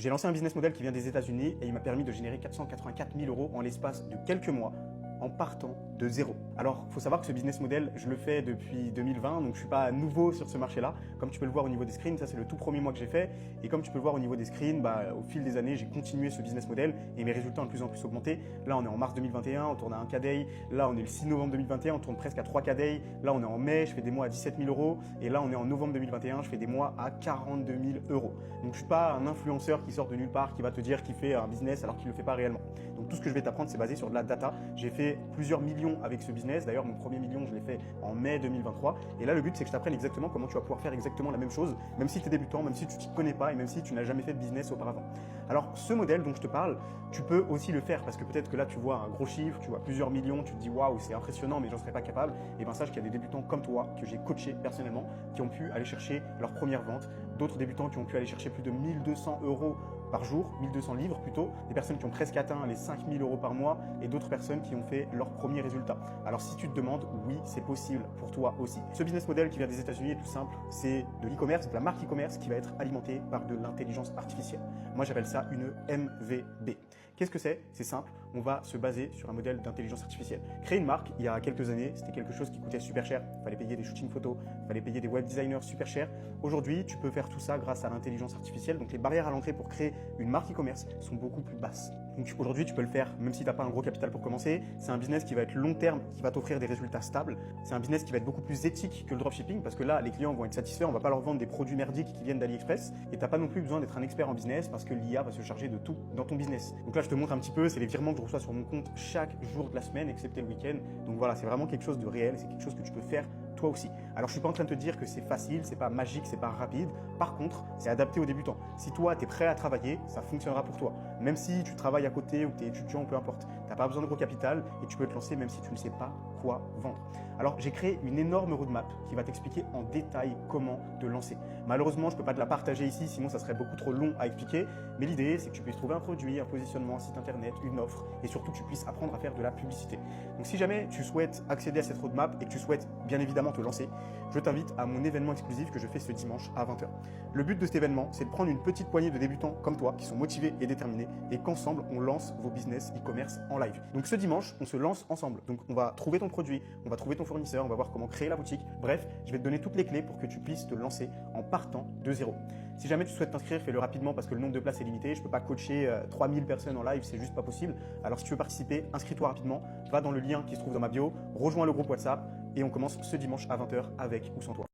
J'ai lancé un business model qui vient des États-Unis et il m'a permis de générer 484 000 euros en l'espace de quelques mois en partant de zéro. Alors, il faut savoir que ce business model, je le fais depuis 2020, donc je ne suis pas nouveau sur ce marché-là. Comme tu peux le voir au niveau des screens, ça c'est le tout premier mois que j'ai fait. Et comme tu peux le voir au niveau des screens, au fil des années, j'ai continué ce business model et mes résultats ont de plus en plus augmenté. Là, on est en mars 2021, on tourne à 1 K-Day. Là, on est le 6 novembre 2021, on tourne presque à 3 K-Day. Là, on est en mai, je fais des mois à 17 000 euros. Et là, on est en novembre 2021, je fais des mois à 42 000 euros. Donc, je ne suis pas un influenceur qui sort de nulle part, qui va te dire qu'il fait un business alors qu'il ne le fait pas réellement. Donc, tout ce que je vais t'apprendre, c'est basé sur de la data. J'ai fait plusieurs millions avec ce business. D'ailleurs, mon premier million, je l'ai fait en mai 2023. Et là, le but, c'est que je t'apprenne exactement comment tu vas pouvoir faire exactement la même chose, même si tu es débutant, même si tu ne t'y connais pas et même si tu n'as jamais fait de business auparavant. Alors, ce modèle dont je te parle, tu peux aussi le faire parce que peut-être que là, tu vois un gros chiffre, tu vois plusieurs millions, tu te dis waouh, c'est impressionnant, mais j'en serais pas capable. Et bien, sache qu'il y a des débutants comme toi que j'ai coaché personnellement qui ont pu aller chercher leur première vente, d'autres débutants qui ont pu aller chercher plus de 1200 euros par jour, 1200 livres plutôt, des personnes qui ont presque atteint les 5000 euros par mois et d'autres personnes qui ont fait leurs premiers résultats. Alors si tu te demandes, oui, c'est possible pour toi aussi. Ce business model qui vient des États-Unis est tout simple, c'est de l'e-commerce, de la marque e-commerce qui va être alimentée par de l'intelligence artificielle. Moi, j'appelle ça une MVB. Qu'est-ce que c'est? C'est simple, on va se baser sur un modèle d'intelligence artificielle. Créer une marque, il y a quelques années, c'était quelque chose qui coûtait super cher. Il fallait payer des shootings photos, il fallait payer des web designers super chers. Aujourd'hui, tu peux faire tout ça grâce à l'intelligence artificielle. Donc les barrières à l'entrée pour créer une marque e-commerce sont beaucoup plus basses. Donc aujourd'hui, tu peux le faire même si tu n'as pas un gros capital pour commencer. C'est un business qui va être long terme, qui va t'offrir des résultats stables. C'est un business qui va être beaucoup plus éthique que le dropshipping parce que là, les clients vont être satisfaits. On ne va pas leur vendre des produits merdiques qui viennent d'AliExpress. Et tu n'as pas non plus besoin d'être un expert en business parce que l'IA va se charger de tout dans ton business. Donc là, je te montre un petit peu, c'est les virements que je reçois sur mon compte chaque jour de la semaine, excepté le week-end. Donc voilà, c'est vraiment quelque chose de réel, c'est quelque chose que tu peux faire toi aussi. Alors, je suis pas en train de te dire que c'est facile, c'est pas magique, c'est pas rapide. Par contre, c'est adapté aux débutants. Si toi, tu es prêt à travailler, ça fonctionnera pour toi. Même si tu travailles à côté ou que tu es étudiant, peu importe. Tu n'as pas besoin de gros capital et tu peux te lancer même si tu ne sais pas quoi vendre. Alors, j'ai créé une énorme roadmap qui va t'expliquer en détail comment te lancer. Malheureusement, je ne peux pas te la partager ici, sinon ça serait beaucoup trop long à expliquer. Mais l'idée, c'est que tu puisses trouver un produit, un positionnement, un site internet, une offre et surtout que tu puisses apprendre à faire de la publicité. Donc, si jamais tu souhaites accéder à cette roadmap et que tu souhaites bien évidemment te lancer, je t'invite à mon événement exclusif que je fais ce dimanche à 20 h. Le but de cet événement, c'est de prendre une petite poignée de débutants comme toi qui sont motivés et déterminés et qu'ensemble, on lance vos business e-commerce en live. Donc ce dimanche, on se lance ensemble. Donc on va trouver ton produit, on va trouver ton fournisseur, on va voir comment créer la boutique. Bref, je vais te donner toutes les clés pour que tu puisses te lancer en partant de zéro. Si jamais tu souhaites t'inscrire, fais-le rapidement parce que le nombre de places est limité. Je ne peux pas coacher 3000 personnes en live, c'est juste pas possible. Alors si tu veux participer, inscris-toi rapidement, va dans le lien qui se trouve dans ma bio, rejoins le groupe WhatsApp et on commence ce dimanche à 20 h avec ou sans toi.